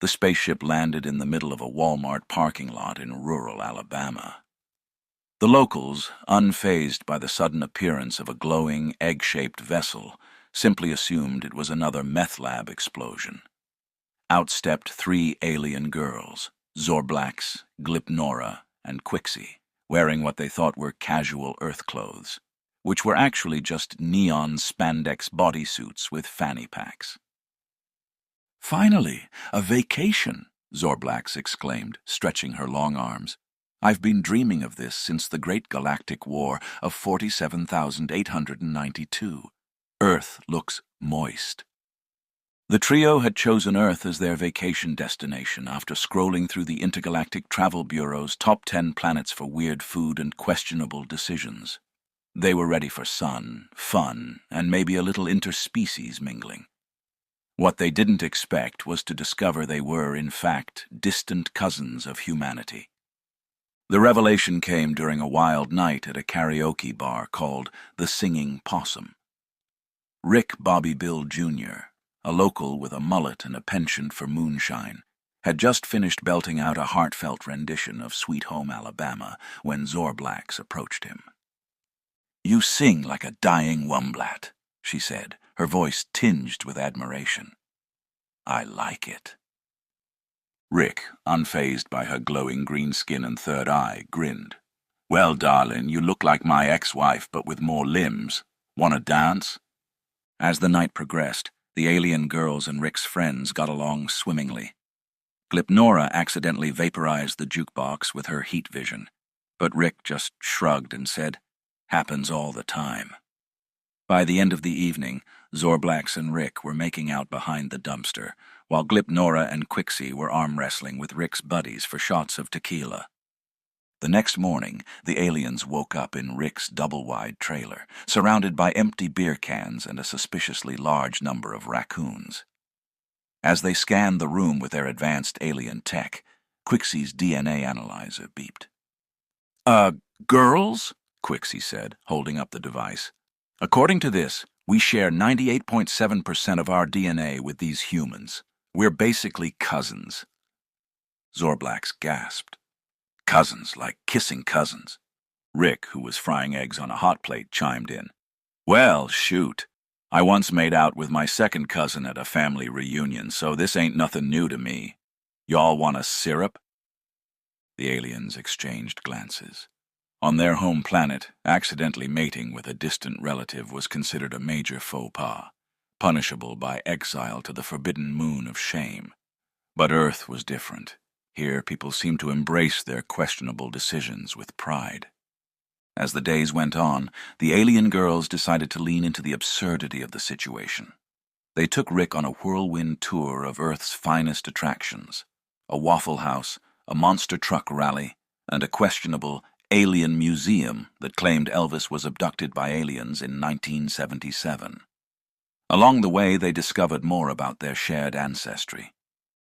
The spaceship landed in the middle of a Walmart parking lot in rural Alabama. The locals, unfazed by the sudden appearance of a glowing, egg-shaped vessel, simply assumed it was another meth lab explosion. Out stepped three alien girls, Zorblax, Glipnora, and Quixie, wearing what they thought were casual Earth clothes, which were actually just neon spandex bodysuits with fanny packs. "Finally, a vacation," Zorblax exclaimed, stretching her long arms. "I've been dreaming of this since the Great Galactic War of 47,892. Earth looks moist." The trio had chosen Earth as their vacation destination after scrolling through the Intergalactic Travel Bureau's top 10 planets for weird food and questionable decisions. They were ready for sun, fun, and maybe a little interspecies mingling. What they didn't expect was to discover they were, in fact, distant cousins of humanity. The revelation came during a wild night at a karaoke bar called The Singing Possum. Rick Bobby Bill Jr., a local with a mullet and a penchant for moonshine, had just finished belting out a heartfelt rendition of Sweet Home Alabama when Zorblax approached him. "You sing like a dying wumblat," she said, her voice tinged with admiration. "I like it." Rick, unfazed by her glowing green skin and third eye, grinned. "Well, darling, you look like my ex-wife, but with more limbs. Want to dance?" As the night progressed, the alien girls and Rick's friends got along swimmingly. Glipnora accidentally vaporized the jukebox with her heat vision, but Rick just shrugged and said, "Happens all the time." By the end of the evening, Zorblax and Rick were making out behind the dumpster, while Glipnora and Quixie were arm-wrestling with Rick's buddies for shots of tequila. The next morning, the aliens woke up in Rick's double-wide trailer, surrounded by empty beer cans and a suspiciously large number of raccoons. As they scanned the room with their advanced alien tech, Quixie's DNA analyzer beeped. Girls?" Quixie said, holding up the device. "According to this, we share 98.7% of our DNA with these humans. We're basically cousins." Zorblax gasped. "Cousins, like kissing cousins." Rick, who was frying eggs on a hot plate, chimed in. "Well, shoot. I once made out with my second cousin at a family reunion, so this ain't nothing new to me. Y'all want a syrup?" The aliens exchanged glances. On their home planet, accidentally mating with a distant relative was considered a major faux pas, punishable by exile to the forbidden moon of shame. But Earth was different. Here, people seemed to embrace their questionable decisions with pride. As the days went on, the alien girls decided to lean into the absurdity of the situation. They took Rick on a whirlwind tour of Earth's finest attractions: a Waffle House, a monster truck rally, and a questionable alien museum that claimed Elvis was abducted by aliens in 1977. Along the way, they discovered more about their shared ancestry.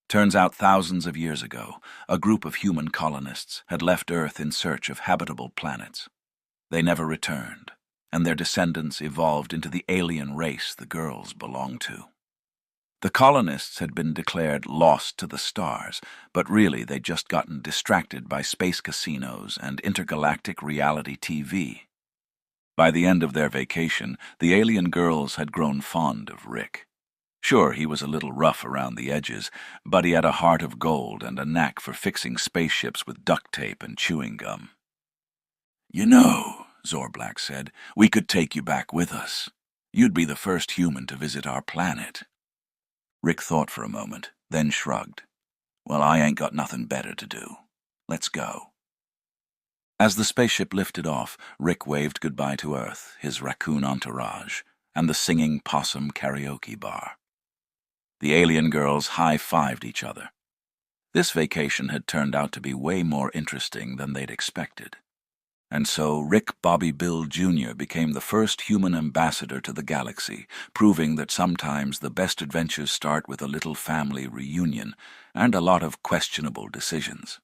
Turns out thousands of years ago, a group of human colonists had left Earth in search of habitable planets. They never returned, and their descendants evolved into the alien race the girls belonged to. The colonists had been declared lost to the stars, but really they'd just gotten distracted by space casinos and intergalactic reality TV. By the end of their vacation, the alien girls had grown fond of Rick. Sure, he was a little rough around the edges, but he had a heart of gold and a knack for fixing spaceships with duct tape and chewing gum. "You know," Zorblax said, "we could take you back with us. You'd be the first human to visit our planet." Rick thought for a moment, then shrugged. "Well, I ain't got nothing better to do. Let's go." As the spaceship lifted off, Rick waved goodbye to Earth, his raccoon entourage, and the Singing Possum karaoke bar. The alien girls high-fived each other. This vacation had turned out to be way more interesting than they'd expected. And so Rick Bobby Bill Jr. became the first human ambassador to the galaxy, proving that sometimes the best adventures start with a little family reunion and a lot of questionable decisions.